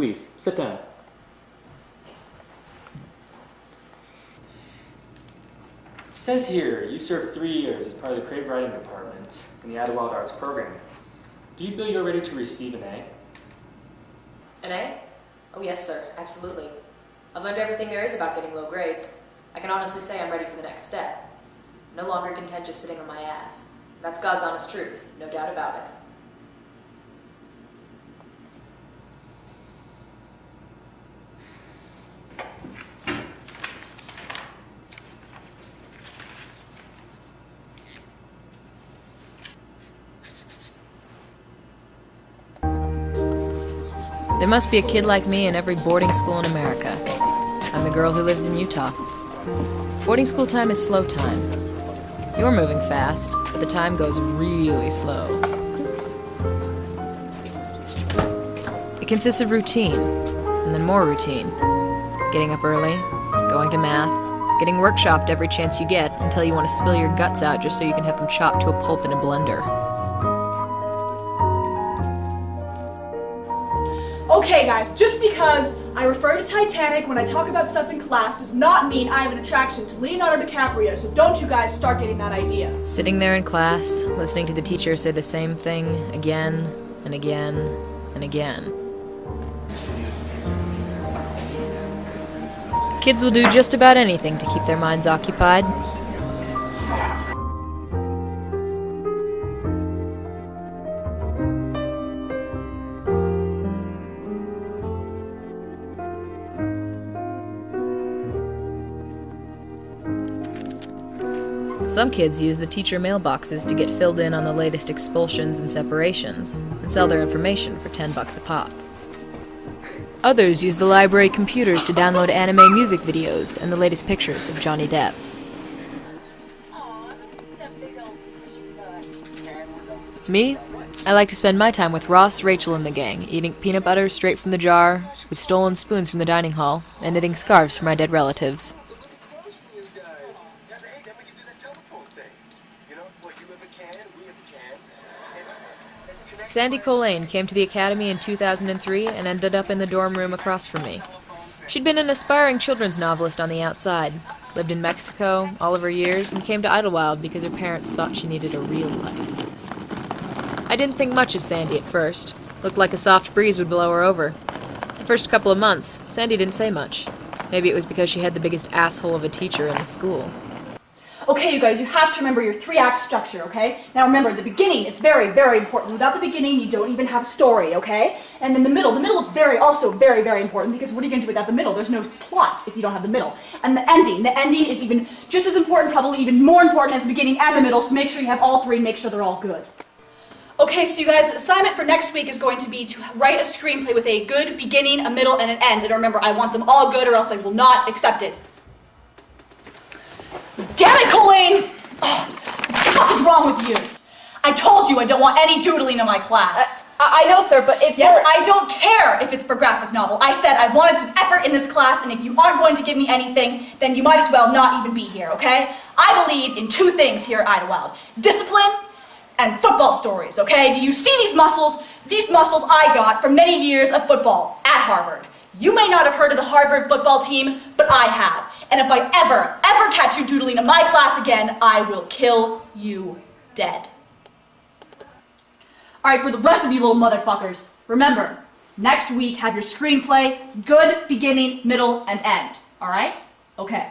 Please, sit down. It says here you served 3 years as part of the creative writing department in the Idyllwild Arts program. Do you feel you're ready to receive an A? An A? Oh yes, sir. Absolutely. I've learned everything there is about getting low grades. I can honestly say I'm ready for the next step. No longer content just sitting on my ass. That's God's honest truth, no doubt about it. There must be a kid like me in every boarding school in America. I'm the girl who lives in Utah. Boarding school time is slow time. You're moving fast, but the time goes really slow. It consists of routine, and then more routine. Getting up early, going to math, getting workshopped every chance you get until you want to spill your guts out just so you can have them chopped to a pulp in a blender. Okay guys, just because I refer to Titanic when I talk about stuff in class does not mean I have an attraction to Leonardo DiCaprio, so don't you guys start getting that idea. Sitting there in class, listening to the teacher say the same thing again and again and again. Kids will do just about anything to keep their minds occupied. Some kids use the teacher mailboxes to get filled in on the latest expulsions and separations, and sell their information for $10 a pop. Others use the library computers to download anime music videos and the latest pictures of Johnny Depp. Me? I like to spend my time with Ross, Rachel, and the gang, eating peanut butter straight from the jar, with stolen spoons from the dining hall, and knitting scarves for my dead relatives. Sandy Colleen came to the academy in 2003 and ended up in the dorm room across from me. She'd been an aspiring children's novelist on the outside, lived in Mexico all of her years, and came to Idyllwild because her parents thought she needed a real life. I didn't think much of Sandy at first. Looked like a soft breeze would blow her over. The first couple of months, Sandy didn't say much. Maybe it was because she had the biggest asshole of a teacher in the school. Okay, you guys, you have to remember your 3-act structure, okay? Now remember, the beginning is very, very important. Without the beginning, you don't even have a story, okay? And then the middle is also very, very important, because what are you going to do without the middle? There's no plot if you don't have the middle. And the ending is even just as important, probably even more important as the beginning and the middle, so make sure you have all 3 and make sure they're all good. Okay, so you guys, assignment for next week is going to be to write a screenplay with a good beginning, a middle, and an end. And remember, I want them all good or else I will not accept it. Damn it, Colleen! Oh, what the fuck is wrong with you? I told you I don't want any doodling in my class. I know, sir, but it's Yes, I don't care if it's for graphic novel. I said I wanted some effort in this class, and if you aren't going to give me anything, then you might as well not even be here, okay? I believe in 2 things here at Idyllwild. Discipline and football stories, okay? Do you see these muscles? These muscles I got from many years of football at Harvard. You may not have heard of the Harvard football team, but I have. And if I ever catch you doodling in my class again, I will kill you dead. Alright, for the rest of you little motherfuckers, remember, next week have your screenplay, good beginning, middle, and end. Alright? Okay.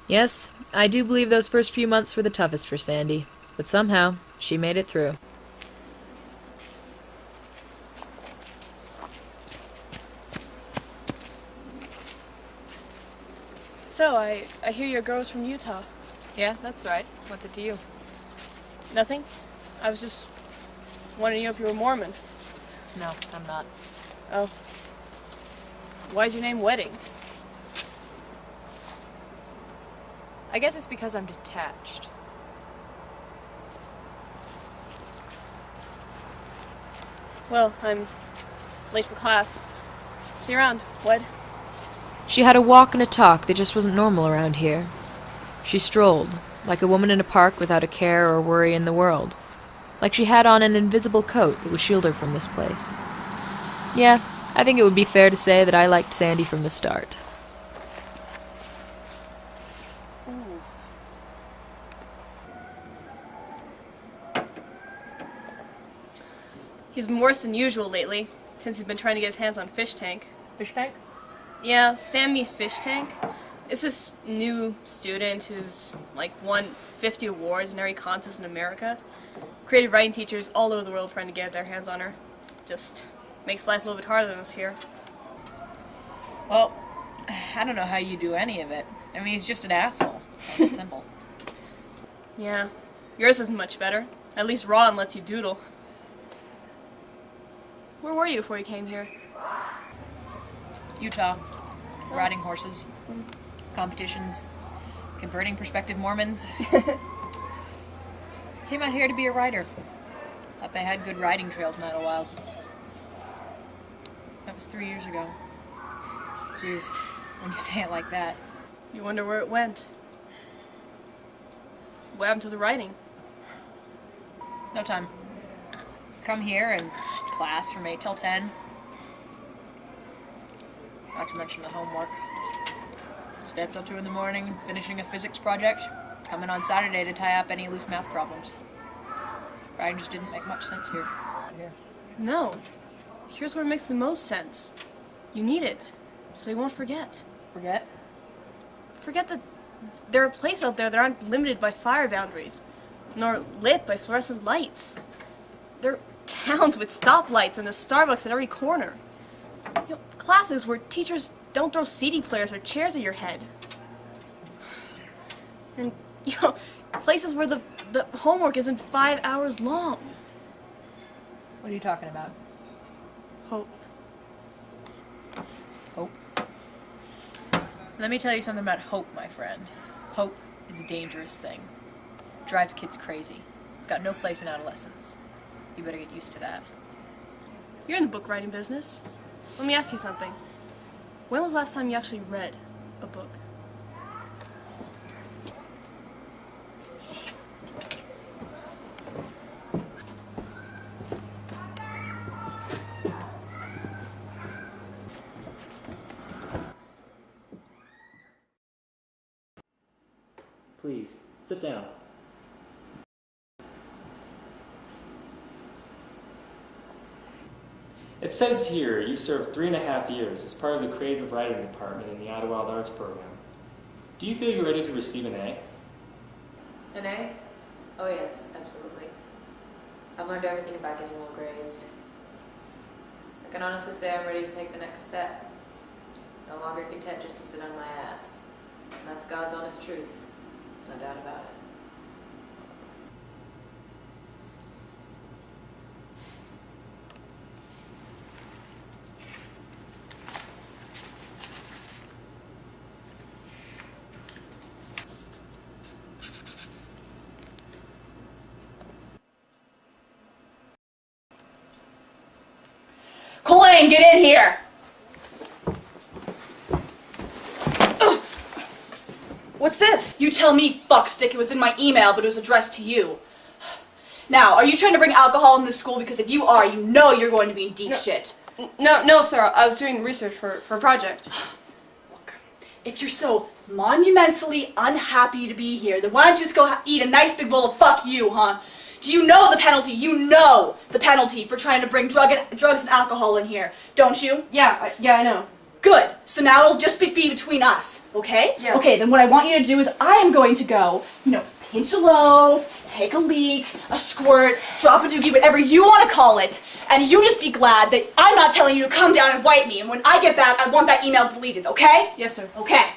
Yes, I do believe those first few months were the toughest for Sandy, but somehow she made it through. So, I hear your girl's from Utah. Yeah, that's right. What's it to you? Nothing? I was just wondering if you were Mormon. No, I'm not. Oh. Why's your name Wedding? I guess it's because I'm detached. Well, I'm late for class. See you around, Wed. She had a walk and a talk that just wasn't normal around here. She strolled, like a woman in a park without a care or worry in the world. Like she had on an invisible coat that would shield her from this place. Yeah, I think it would be fair to say that I liked Sandy from the start. He's been worse than usual lately, since he's been trying to get his hands on Fishtank. Fishtank? Yeah, Sammy Fishtank. It's this new student who's like won 50 awards in every contest in America. Creative writing teachers all over the world trying to get their hands on her. Just makes life a little bit harder than us here. Well, I don't know how you do any of it. I mean, he's just an asshole. It's simple. Yeah, yours isn't much better. At least Ron lets you doodle. Where were you before you came here? Utah. Riding horses. Competitions. Converting prospective Mormons. Came out here to be a rider. Thought they had good riding trails in Idyllwild. That was 3 years ago. Jeez, when you say it like that. You wonder where it went. What happened to the writing? No time. Come here and class from 8 till 10. Not to mention the homework. Stay up till 2 in the morning, finishing a physics project. Coming on Saturday to tie up any loose math problems. Writing just didn't make much sense here. No. Here's where it makes the most sense. You need it, so you won't forget. Forget? Forget that there are places out there that aren't limited by fire boundaries, nor lit by fluorescent lights. There are towns with stoplights and a Starbucks at every corner. You know, classes where teachers don't throw CD players or chairs at your head. And, you know, places where the homework isn't 5 hours long. What are you talking about? Hope. Hope? Let me tell you something about hope, my friend. Hope is a dangerous thing. Drives kids crazy. It's got no place in adolescence. You better get used to that. You're in the book writing business. Let me ask you something. When was the last time you actually read a book? Please, sit down. It says here you served 3.5 years as part of the creative writing department in the Idyllwild Arts program. Do you feel you're ready to receive an A? An A? Oh yes, absolutely. I've learned everything about getting low grades. I can honestly say I'm ready to take the next step. No longer content just to sit on my ass. And that's God's honest truth. No doubt about it. Colleen, get in here! What's this? You tell me, fuckstick. It was in my email, but it was addressed to you. Now, are you trying to bring alcohol in this school? Because if you are, you know you're going to be in deep shit. No, sir. I was doing research for a project. Look, if you're so monumentally unhappy to be here, then why don't you just go eat a nice big bowl of fuck you, huh? Do you know the penalty? You know the penalty for trying to bring drugs and alcohol in here, don't you? Yeah, I know. Good. So now it'll just be between us, okay? Yeah. Okay, then what I want you to do is I am going to go, pinch a loaf, take a leak, a squirt, drop a doogie, whatever you want to call it, and you just be glad that I'm not telling you to come down and wipe me, and when I get back, I want that email deleted, okay? Yes, sir. Okay.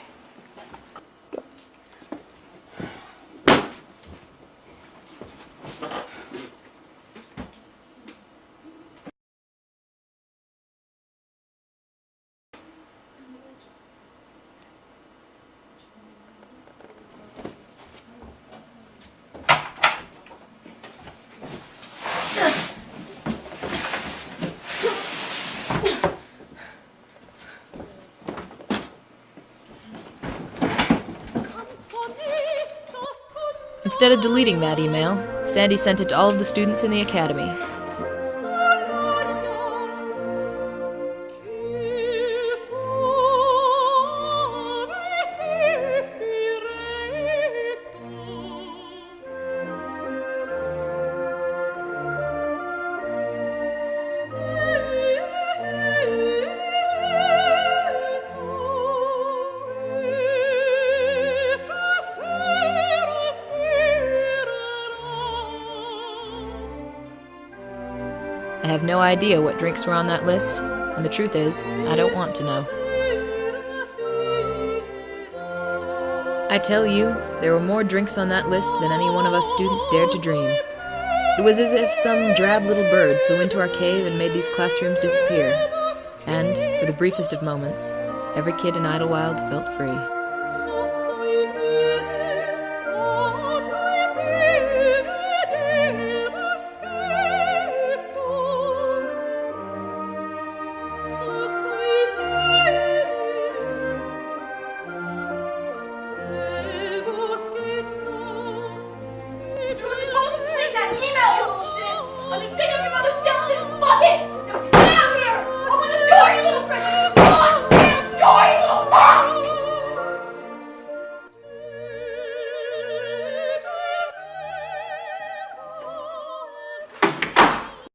Instead of deleting that email, Sandy sent it to all of the students in the academy. I have no idea what drinks were on that list, and the truth is, I don't want to know. I tell you, there were more drinks on that list than any one of us students dared to dream. It was as if some drab little bird flew into our cave and made these classrooms disappear. And, for the briefest of moments, every kid in Idyllwild felt free. You're supposed to read that email, you little shit! I mean, think